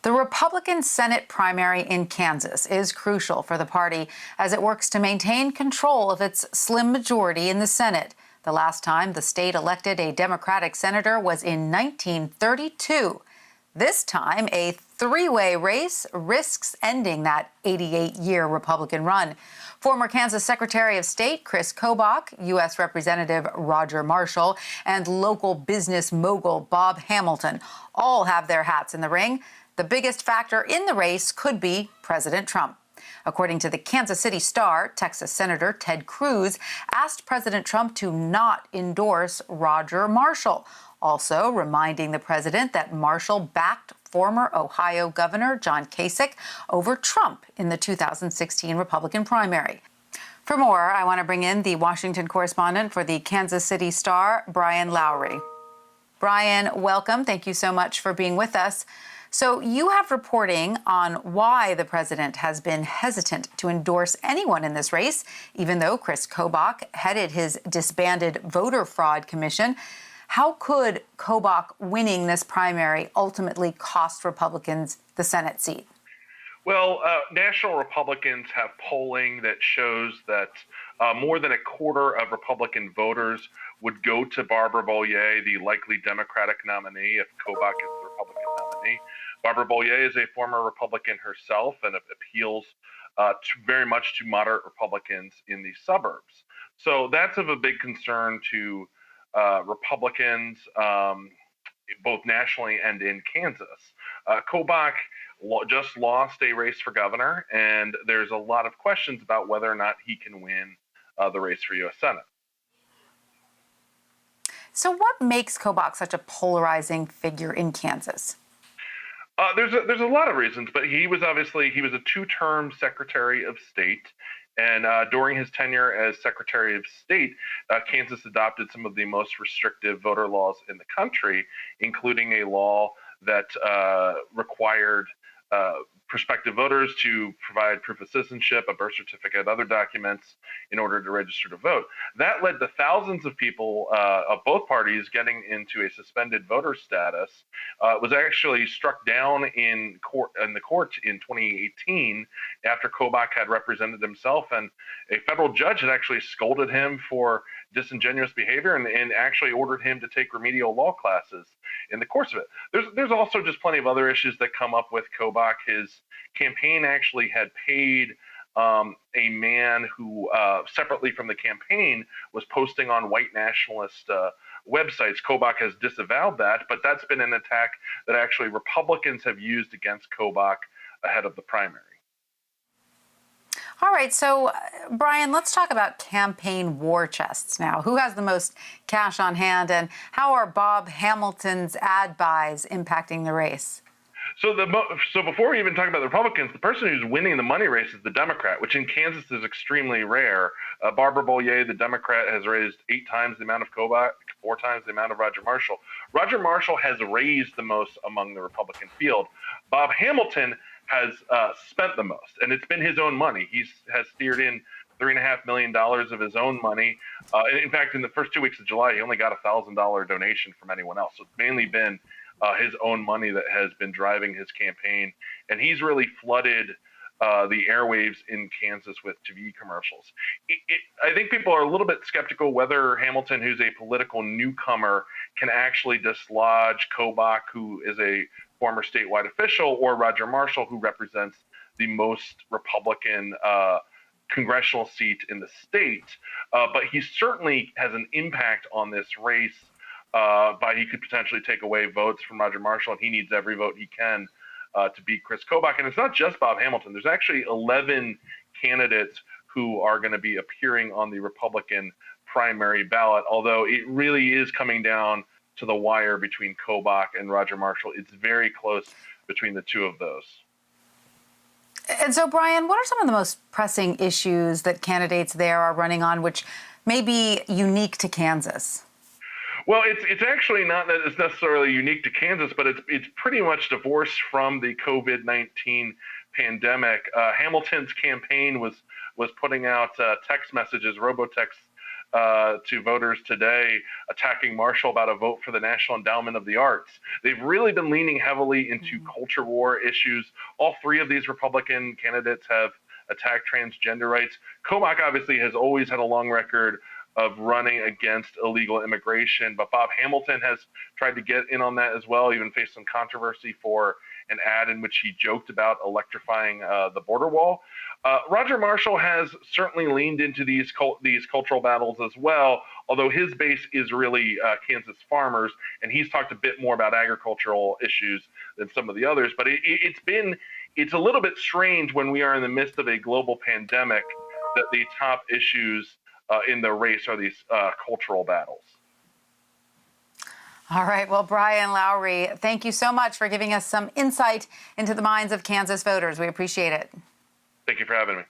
The Republican Senate primary in Kansas is crucial for the party as it works to maintain control of its slim majority in the Senate. The last time the state elected a Democratic senator was in 1932. This time, a three-way race risks ending that 88-year Republican run. Former Kansas Secretary of State Kris Kobach, U.S. Representative Roger Marshall, and local business mogul Bob Hamilton all have their hats in the ring. The biggest factor in the race could be President Trump. According to the Kansas City Star, Texas Senator Ted Cruz asked President Trump to not endorse Roger Marshall, also reminding the president that Marshall backed former Ohio Governor John Kasich over Trump in the 2016 Republican primary. For more, I want to bring in the Washington correspondent for the Kansas City Star, Bryan Lowry. Bryan, welcome. Thank you so much for being with us. So you have reporting on why the president has been hesitant to endorse anyone in this race, even though Kris Kobach headed his disbanded voter fraud commission. How could Kobach winning this primary ultimately cost Republicans the Senate seat? Well, national Republicans have polling that shows that more than a quarter of Republican voters would go to Barbara Bollier, the likely Democratic nominee, if Kobach is the Republican nominee. Barbara Bollier is a former Republican herself and appeals very much to moderate Republicans in the suburbs. So that's of a big concern to Republicans, both nationally and in Kansas. Kobach just lost a race for governor, and there's a lot of questions about whether or not he can win the race for U.S. Senate. So what makes Kobach such a polarizing figure in Kansas? There's a lot of reasons, but he was a two-term Secretary of State. And during his tenure as Secretary of State, Kansas adopted some of the most restrictive voter laws in the country, including a law that required prospective voters to provide proof of citizenship, a birth certificate, other documents in order to register to vote. That led to thousands of people of both parties getting into a suspended voter status. It was actually struck down in the court in 2018 after Kobach had represented himself, and a federal judge had actually scolded him for disingenuous behavior and actually ordered him to take remedial law classes in the course of it. There's also just plenty of other issues that come up with Kobach. His campaign actually had paid a man who, separately from the campaign, was posting on white nationalist websites. Kobach has disavowed that, but that's been an attack that actually Republicans have used against Kobach ahead of the primary. All right, so Bryan, let's talk about campaign war chests now. Who has the most cash on hand, and how are Bob Hamilton's ad buys impacting the race? So before we even talk about the Republicans, the person who's winning the money race is the Democrat, which in Kansas is extremely rare. Barbara Bollier, the Democrat, has raised 8 times the amount of Kobach, 4 times the amount of Roger Marshall. Roger Marshall has raised the most among the Republican field. Bob Hamilton has spent the most, and it's been his own money. He has steered in $3.5 million of his own money. In fact, in the first 2 weeks of July, he only got a $1,000 donation from anyone else. So it's mainly been his own money that has been driving his campaign, and he's really flooded the airwaves in Kansas with TV commercials. I think people are a little bit skeptical whether Hamilton, who's a political newcomer, can actually dislodge Kobach, who is a former statewide official, or Roger Marshall, who represents the most Republican congressional seat in the state. But he certainly has an impact on this race. He could potentially take away votes from Roger Marshall, and he needs every vote he can to beat Kris Kobach. And it's not just Bob Hamilton. There's actually 11 candidates who are going to be appearing on the Republican primary ballot, although it really is coming down to the wire between Kobach and Roger Marshall. It's very close between the two of those. And so, Bryan, what are some of the most pressing issues that candidates there are running on, which may be unique to Kansas? Well, it's actually not that it's necessarily unique to Kansas, but it's pretty much divorced from the COVID-19 pandemic. Hamilton's campaign was putting out text messages, robo-texts, to voters today, attacking Marshall about a vote for the National Endowment of the Arts. They've really been leaning heavily into culture war issues. All three of these Republican candidates have attacked transgender rights. Kobach obviously has always had a long record of running against illegal immigration, but Bob Hamilton has tried to get in on that as well, even faced some controversy for an ad in which he joked about electrifying the border wall. Roger Marshall has certainly leaned into these cultural battles as well, although his base is really Kansas farmers, and he's talked a bit more about agricultural issues than some of the others. But it's a little bit strange when we are in the midst of a global pandemic that the top issues in the race are these cultural battles. All right. Well, Bryan Lowry, thank you so much for giving us some insight into the minds of Kansas voters. We appreciate it. Thank you for having me.